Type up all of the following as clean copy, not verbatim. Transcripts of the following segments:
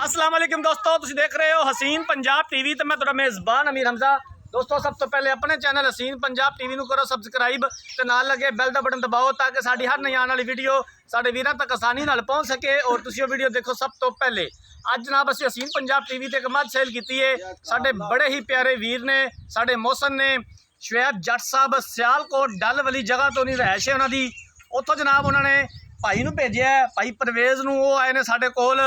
अस्सलाम वालेकुम दोस्तों, तुम देख रहे हो हसीन पंजाब टीवी तो मैं तुहाडा मेज़बान अमीर हमजा। दोस्तों सब तो पहले अपने चैनल हसीन पंजाब टीवी को करो सबसक्राइब तो नाल लगे बैल का बटन दबाओ ताकि साड़ी हर नई आने वाली वीडियो साढ़े वीरों तक आसानी नाल पहुँच सके और तुम वीडियो देखो सब तो पहले। अज जनाब असी हसीन पंजाब टीवी ते एक मझ सेल की है। साढ़े बड़े ही प्यारे वीर ने साढ़े मौसम ने शुएब जट साहब सियालकोट डल वाली जगह तो नहीं रहायश है उन्होंने, उतों जनाब उन्होंने भाई नूं भेजिया भाई परवेज़ नूं। वो आए ने साढ़े कोल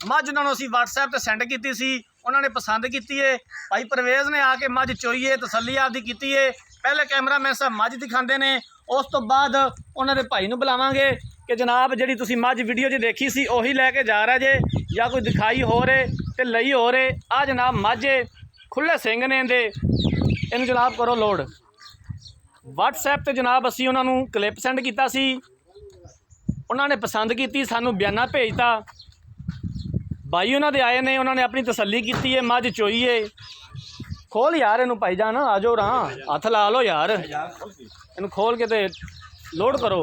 मझ उन्होंने असी WhatsApp पर सेंड की सी, उन्होंने पसंद की है। भाई परवेज़ ने आके मझ चोई है, तसल्ली आपकी की है। पहले कैमरा मैन साहब मझ दिखाते हैं, उस तो बाद उन्होंने भाई नूं बुलावांगे कि जनाब जी तुसी मझ वीडियो जी देखी सी उही लैके जा रहा जे या कोई दिखाई हो रहे तो लई हो रहे। आ जनाब मझ खुले सिंह ने दे इन जनाब करो लोड। WhatsApp ते जनाब असी उन्होंने क्लिप सेंड किया सी, उन्होंने पसंद की, सानू बयाना भेजता। भाई उन्होंने आए ने, उन्होंने अपनी तसल्ली की है, मझ चोई है। खोल यार इनू भाई जान, आ जाओ रहा हथ ला लो यार, इन खोल के ते लोड करो।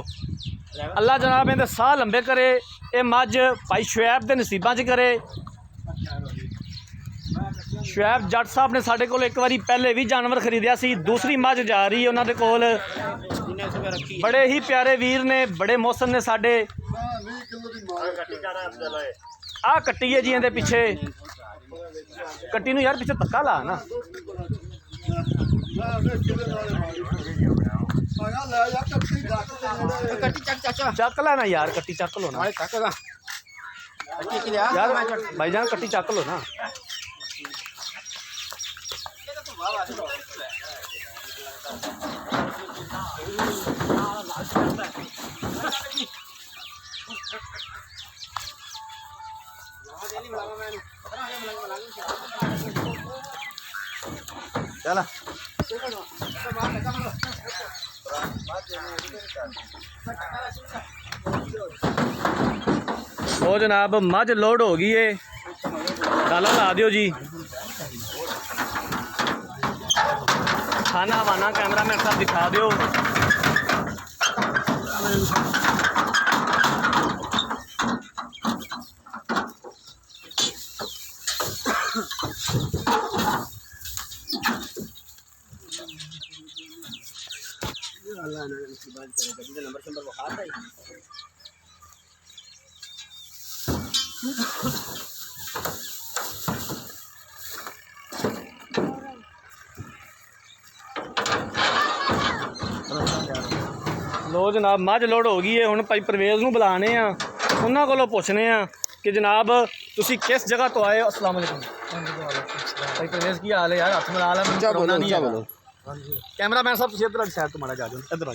अल्लाह जनाब इनके साह लंबे करे, ये मझ भाई शुएब के नसीबा च करे। शुएब जट साहब ने साढ़े को एक बार पहले भी जानवर खरीदिया सी, दूसरी मझ जा रही है उन्होंने कोल। बड़े ही प्यारे वीर ने, बड़े मौसम ने साढ़े। आ कट्टी है जी इहदे पिछे, कट्टी नूं यार पिछे धक्का ला ना। चक ला ना यार, कट्टी चक लो ना यार, भाईजान कट्टी चक लो ना। चला वो जनाब मझ लोड हो गई है, डाला ला दियो जी। खाना वाना कैमरा मैन साहब दिखा दियो। लो जनाब मझ लोड हो गई है। हुण भाई परवेज़ नूं बुलाने आ, उन्हां कोलों पुछने आ कि जनाब तुसी किस जगह तो आए हो। अस्सलाम वालेकुम भाई परवेज़ की हाल है यार, हथ मिला ला। कैमरा मैन साहब तुसीं इधर साइड तो माड़ा जा जाओ, इधर आ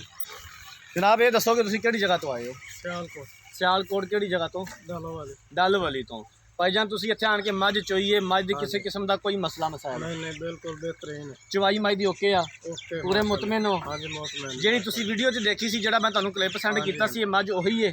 जनाब। ये दसो कि तुसीं किहड़ी जगह तो आए हो। सियालकोट किहड़ी जगह तो? डल वाली तो। भाईजान तुसीं इत्थे आण के मझ चोई है, मझ दी किसी किस्म का कोई मसला मसाइल नहीं बिल्कुल बेहतरीन चवाई मझ दी ओके आ, पूरे मुतमिन हो? हाँ जी मुतमिन। जी तुसीं वीडियो च देखी सी, जिहड़ा मैं तुहानूं क्लिप सेंड कीता सी, मझ उही है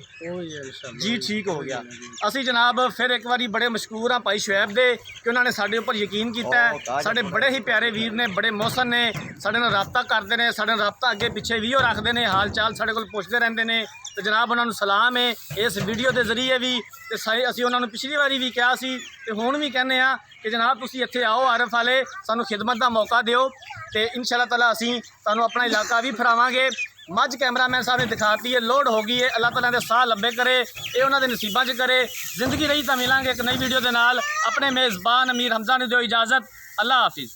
जी? ठीक हो गया। असी जनाब फिर एक बार बड़े मशहूर हाँ भाई शुएब दे कि उन्होंने साढ़े उपर यकीन किया है। साढ़े बड़े ही प्यारे वीर ने, बड़े मौसम ने, साढ़े नाल राबता करते हैं, साढ़े राबता अगे पिछे भी रखते हैं, हाल चाल साढ़े कोल पुछते रहते हैं। तो जनाब उन्होंने सलाम है इस वीडियो के जरिए भी, तो असी उन्होंने पिछली बारी भी कहा सी ते हुण भी कहने आ कि जनाब तुसीं इत्थे आओ आरफ वाले, सानू खिदमत का मौका दिओ तो इंशाअल्लाह ताला असी तुहानूं अपना इलाका भी फिरावांगे। मझ कैमरा मैन साहब ने दिखाती है, लोड हो गई है। अल्लाह ताला दे साह लंबे करे, ये उन्होंने नसीबा च करे। जिंदगी रही तो मिलांगे एक नई वीडियो के नाल। अपने मेज़बान अमीर हमजा ने दो इजाज़त। अल्लाह हाफिज़।